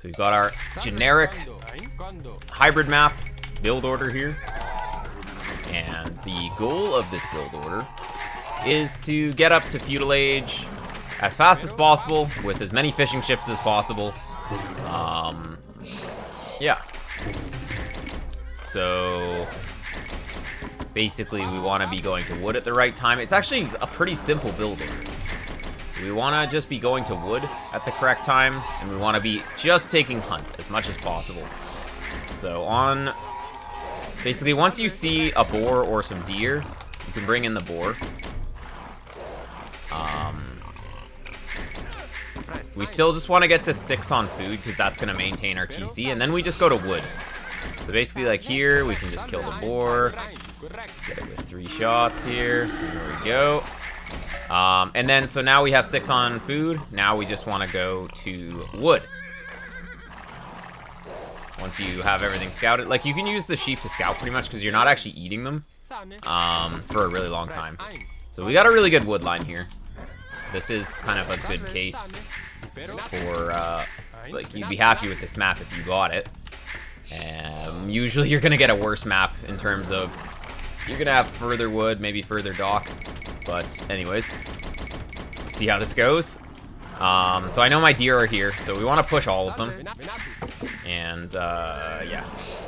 So we've got our generic hybrid map build order here. And the goal of this build order is to get up to Feudal Age as fast as possible with as many fishing ships as possible. Yeah. So basically we want to be going to wood at the right time. It's actually a pretty simple build order. We want to just be going to wood at the correct time, and we want to be just taking hunt as much as possible. So on, basically once you see a boar or some deer, you can bring in the boar. We still just want to get to 6 on food because that's going to maintain our TC, and then we just go to wood. So basically like here, we can just kill the boar. Get it with 3 shots here. There we go. And then, so now we have 6 on food. Now we just want to go to wood. Once you have everything scouted, like you can use the sheep to scout pretty much because you're not actually eating them for a really long time. So we got a really good wood line here. This is kind of a good case for, like, you'd be happy with this map if you got it. Usually you're going to get a worse map in terms of, you're going to have further wood, maybe further dock. But anyways, let's see how this goes. So I know my deer are here, so we want to push all of them. And, yeah,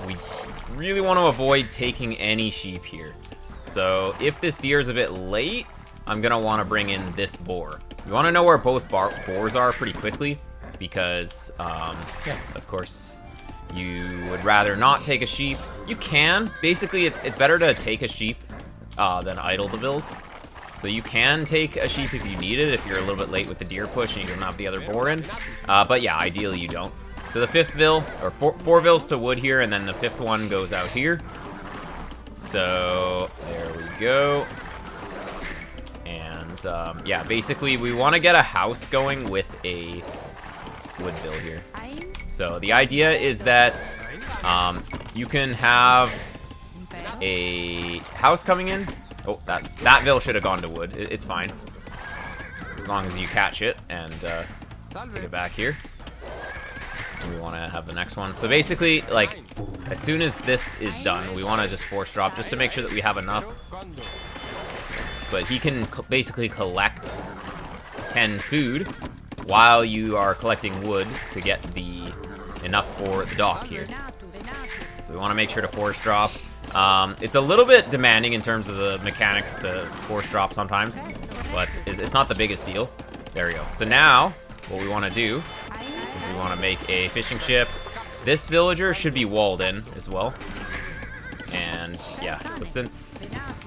we really want to avoid taking any sheep here. So if this deer is a bit late, I'm going to want to bring in this boar. You want to know where both boars are pretty quickly, because, yeah, of course, you would rather not take a sheep. You can. Basically, it's better to take a sheep than idle the vills. So you can take a sheep if you need it, if you're a little bit late with the deer push and you don't have the other boar in. But yeah, ideally you don't. So the 5th vill, or 4 vills to wood here, and then the 5th one goes out here. So there we go. And yeah, basically we want to get a house going with a wood vill here. So the idea is that you can have a house coming in. Oh, that vill should have gone to wood. It's fine. As long as you catch it and get it back here. And we want to have the next one. So basically, like, as soon as this is done, we want to just force drop just to make sure that we have enough. But he can basically collect 10 food while you are collecting wood to get the enough for the dock here. So we want to make sure to force drop. It's a little bit demanding in terms of the mechanics to force drop sometimes, but it's not the biggest deal. There we go. So now, what we want to do is we want to make a fishing ship. This villager should be walled in as well. And yeah, so since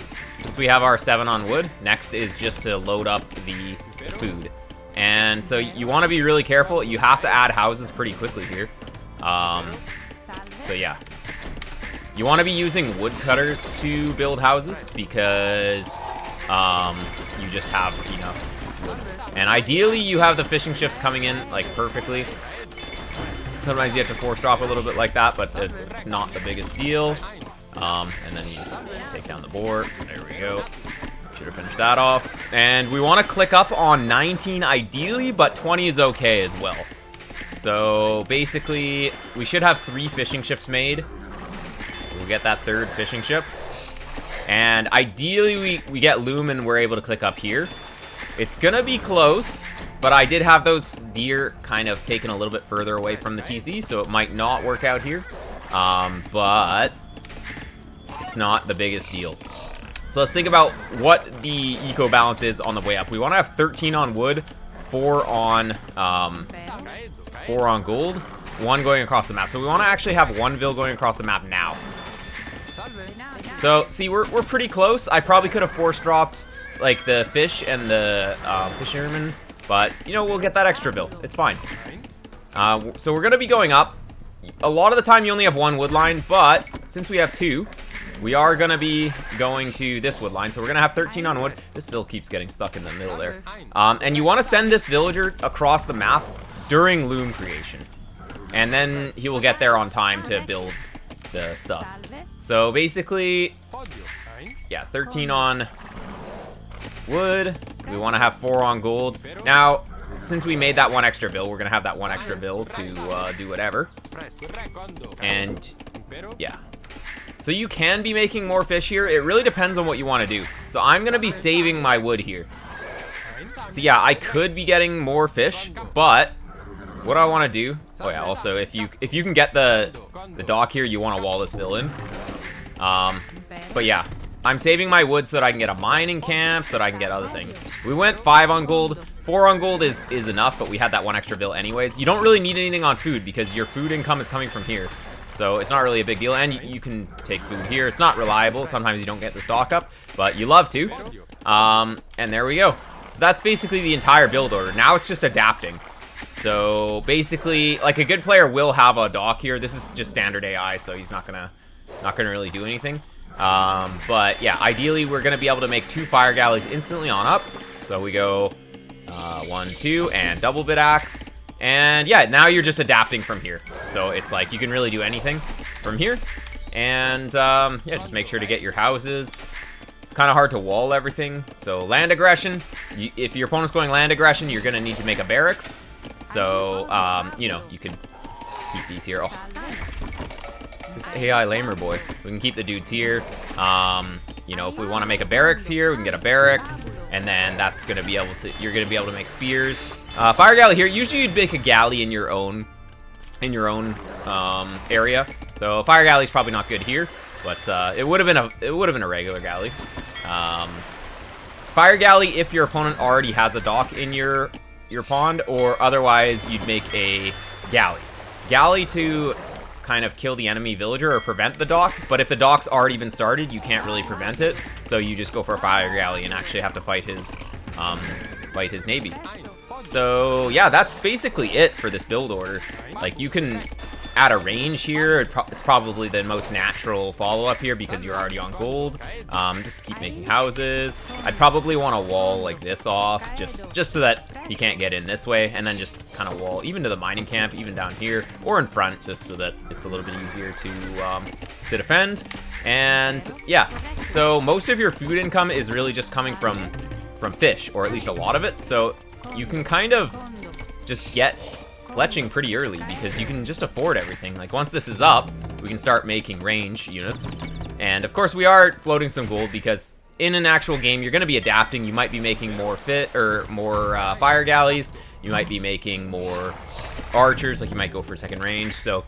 we have our 7 on wood, next is just to load up the food. And so you want to be really careful. You have to add houses pretty quickly here. So yeah. You want to be using woodcutters to build houses because you just have enough wood. And ideally, you have the fishing ships coming in like perfectly. Sometimes you have to force drop a little bit like that, but it's not the biggest deal. And then you just take down the boar. There we go. Should have finished that off. And we want to click up on 19 ideally, but 20 is okay as well. So basically, we should have 3 fishing ships made. We'll get that 3rd fishing ship. And ideally, we get loom and we're able to click up here. It's gonna be close, but I did have those deer kind of taken a little bit further away from the TC, so it might not work out here. But it's not the biggest deal. So let's think about what the eco balance is on the way up. We want to have 13 on wood, 4 on gold, 1 going across the map. So we want to actually have 1 vill going across the map now. So see, we're pretty close. I probably could have force dropped like the fish and the fisherman, but we'll get that extra vill. It's fine. So we're gonna be going up. A lot of the time you only have 1 wood line, but since we have 2, we are gonna be going to this wood line. So we're gonna have 13 on wood. This vill keeps getting stuck in the middle there. And you want to send this villager across the map during loom creation, and then he will get there on time to build the stuff. So basically, yeah, 13 on wood. We want to have 4 on gold. Now, since we made that one extra bill, we're gonna have that one extra bill to do whatever. And yeah. So you can be making more fish here. It really depends on what you want to do. So I'm gonna be saving my wood here. So yeah, I could be getting more fish, but what I want to do... Oh yeah, also, if you can get the dock here, you want to wall this bill in. But yeah, I'm saving my wood so that I can get a mining camp, so that I can get other things. We went 5 on gold. 4 on gold is enough, but we had that one extra bill anyways. You don't really need anything on food because your food income is coming from here. So it's not really a big deal, and you can take food here. It's not reliable. Sometimes you don't get the stock up, but you love to. And there we go. So that's basically the entire build order. Now it's just adapting. So basically, like, a good player will have a dock here. This is just standard AI, so he's not gonna really do anything. But yeah, ideally we're gonna be able to make 2 fire galleys instantly on up. So we go 1, 2, and double bit axe. And yeah, now you're just adapting from here. So it's like you can really do anything from here. And yeah, just make sure to get your houses. It's kind of hard to wall everything. So land aggression. If your opponent's going land aggression, you're gonna need to make a barracks. So you know, you can keep these here. Oh, this AI lamer boy. We can keep the dudes here. You know, if we want to make a barracks here, we can get a barracks, and then that's gonna be able to. You're gonna be able to make spears. Fire galley here. Usually, you'd make a galley in your own area. So fire galley is probably not good here, but it would have been a regular galley. Fire galley if your opponent already has a dock in your pond, or otherwise you'd make a galley. Galley to kind of kill the enemy villager or prevent the dock, but if the dock's already been started, you can't really prevent it, so you just go for a fire galley and actually have to fight his navy. So yeah, that's basically it for this build order. Like, you can add a range here. It's probably the most natural follow-up here because you're already on gold. Just keep making houses. I'd probably want to wall like this off, just so that he can't get in this way, and then just kind of wall even to the mining camp, even down here, or in front, just so that it's a little bit easier to defend. And yeah, so most of your food income is really just coming from fish, or at least a lot of it. So you can kind of just get fletching pretty early because you can just afford everything. Like, once this is up, we can start making range units. And of course we are floating some gold because in an actual game you're going to be adapting. You might be making more fire galleys. You might be making more archers. Like, you might go for second range. So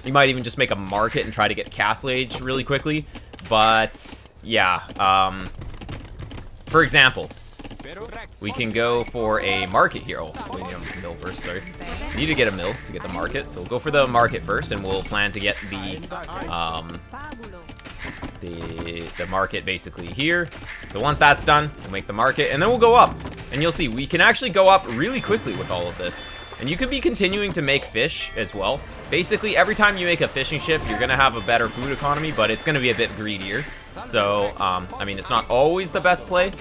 you might even just make a market and try to get Castle Age really quickly. But yeah, for example, we can go for a market here. Oh, we need a mill first, sorry. Need to get a mill to get the market, so we'll go for the market first, and we'll plan to get the market basically here. So once that's done, we'll make the market, and then we'll go up. And you'll see, we can actually go up really quickly with all of this. And you could be continuing to make fish as well. Basically, every time you make a fishing ship, you're gonna have a better food economy, but it's gonna be a bit greedier. So, I mean, it's not always the best play,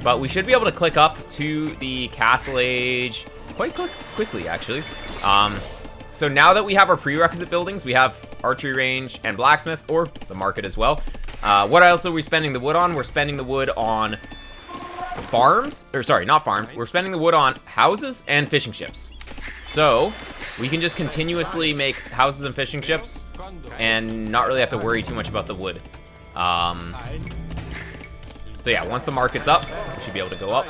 but we should be able to click up to the Castle Age quite quickly, actually. So now that we have our prerequisite buildings, we have archery range and blacksmith, or the market as well. What else are we spending the wood on? We're spending the wood on farms, or sorry, not farms. We're spending the wood on houses and fishing ships. So we can just continuously make houses and fishing ships and not really have to worry too much about the wood. So yeah, once the market's up, we should be able to go up.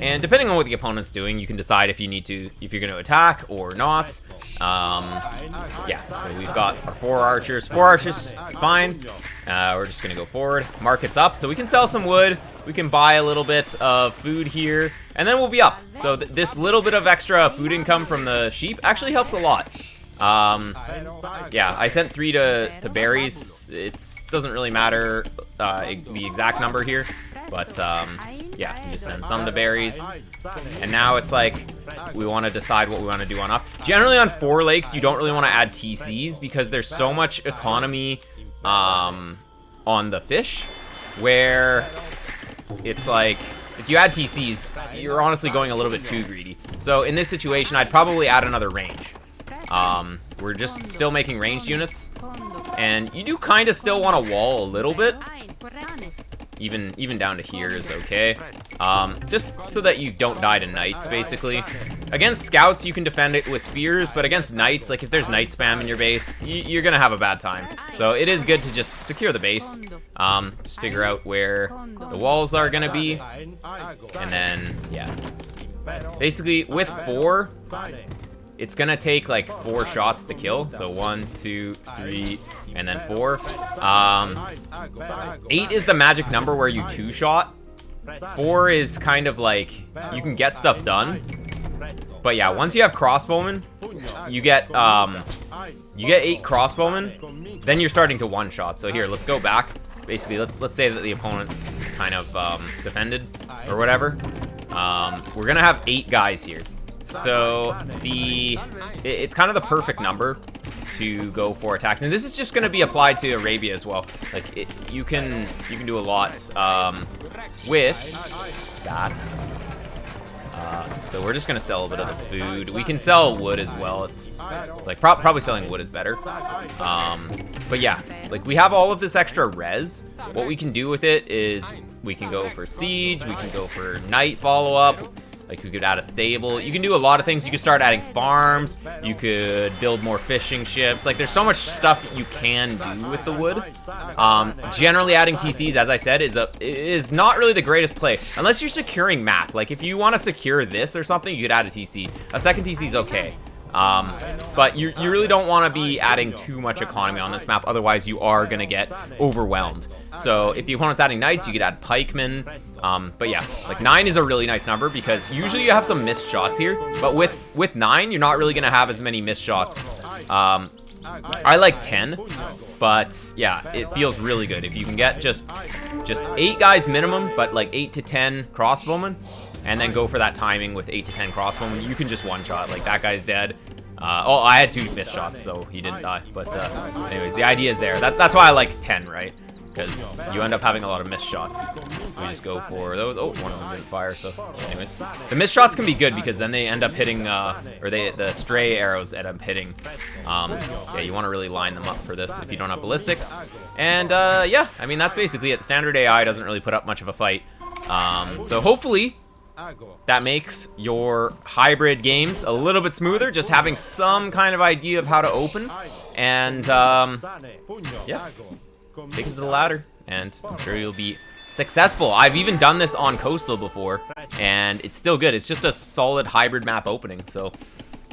And depending on what the opponent's doing, you can decide if you're going to attack or not. Yeah, so we've got our 4 archers. 4 archers, it's fine. We're just going to go forward. Market's up, so we can sell some wood. We can buy a little bit of food here, and then we'll be up. So this little bit of extra food income from the sheep actually helps a lot. Yeah, I sent 3 to berries. It doesn't really matter the exact number here, but yeah, you just send some to berries. And now it's like we want to decide what we want to do on up. Generally on 4 lakes, you don't really want to add TCs because there's so much economy on the fish, where it's like if you add TCs, you're honestly going a little bit too greedy. So in this situation, I'd probably add another range. We're just still making ranged units, and you do kind of still want to wall a little bit. Even down to here is okay. just so that you don't die to knights, basically. Against scouts, you can defend it with spears, but against knights, like if there's knight spam in your base, you're gonna have a bad time. So it is good to just secure the base, just figure out where the walls are gonna be, and then, yeah. Basically, with 4, it's gonna take like 4 shots to kill. So 1, 2, 3, and then 4. 8 is the magic number where you 2-shot. 4 is kind of like, you can get stuff done. But yeah, once you have crossbowmen, you get 8 crossbowmen, then you're starting to 1-shot. So here, let's go back. Basically, let's say that the opponent kind of defended or whatever. We're gonna have 8 guys here. So it's kind of the perfect number to go for attacks, and this is just going to be applied to Arabia as well. Like you can do a lot with that. So we're just going to sell a bit of the food. We can sell wood as well. It's like probably selling wood is better. But yeah, like we have all of this extra res. What we can do with it is we can go for siege. We can go for night follow-up. Like, we could add a stable. You can do a lot of things. You could start adding farms. You could build more fishing ships. Like, there's so much stuff you can do with the wood. Generally, adding TCs, as I said, is not really the greatest play. Unless you're securing map. Like, if you want to secure this or something, you could add a TC. A second TC is okay. But you really don't want to be adding too much economy on this map. Otherwise, you are going to get overwhelmed. So if the opponent's adding knights, you could add pikemen. But yeah, like 9 is a really nice number because usually you have some missed shots here. But with 9, you're not really going to have as many missed shots. I like 10, but yeah, it feels really good. If you can get just 8 guys minimum, but like 8 to 10 crossbowmen, and then go for that timing with 8 to 10 crossbowmen, you can just 1-shot. Like, that guy's dead. Oh, I had 2 missed shots, so he didn't die. But anyways, the idea is there. That's why I like 10, right? Because you end up having a lot of missed shots. We just go for those. Oh, one of them didn't fire, so anyways. The missed shots can be good because then they end up hitting, the stray arrows end up hitting. Yeah, you want to really line them up for this if you don't have ballistics. And yeah, I mean, that's basically it. Standard AI doesn't really put up much of a fight. So hopefully that makes your hybrid games a little bit smoother, just having some kind of idea of how to open. And yeah, take it to the ladder, and I'm sure you'll be successful. I've even done this on Coastal before, and it's still good. It's just a solid hybrid map opening, so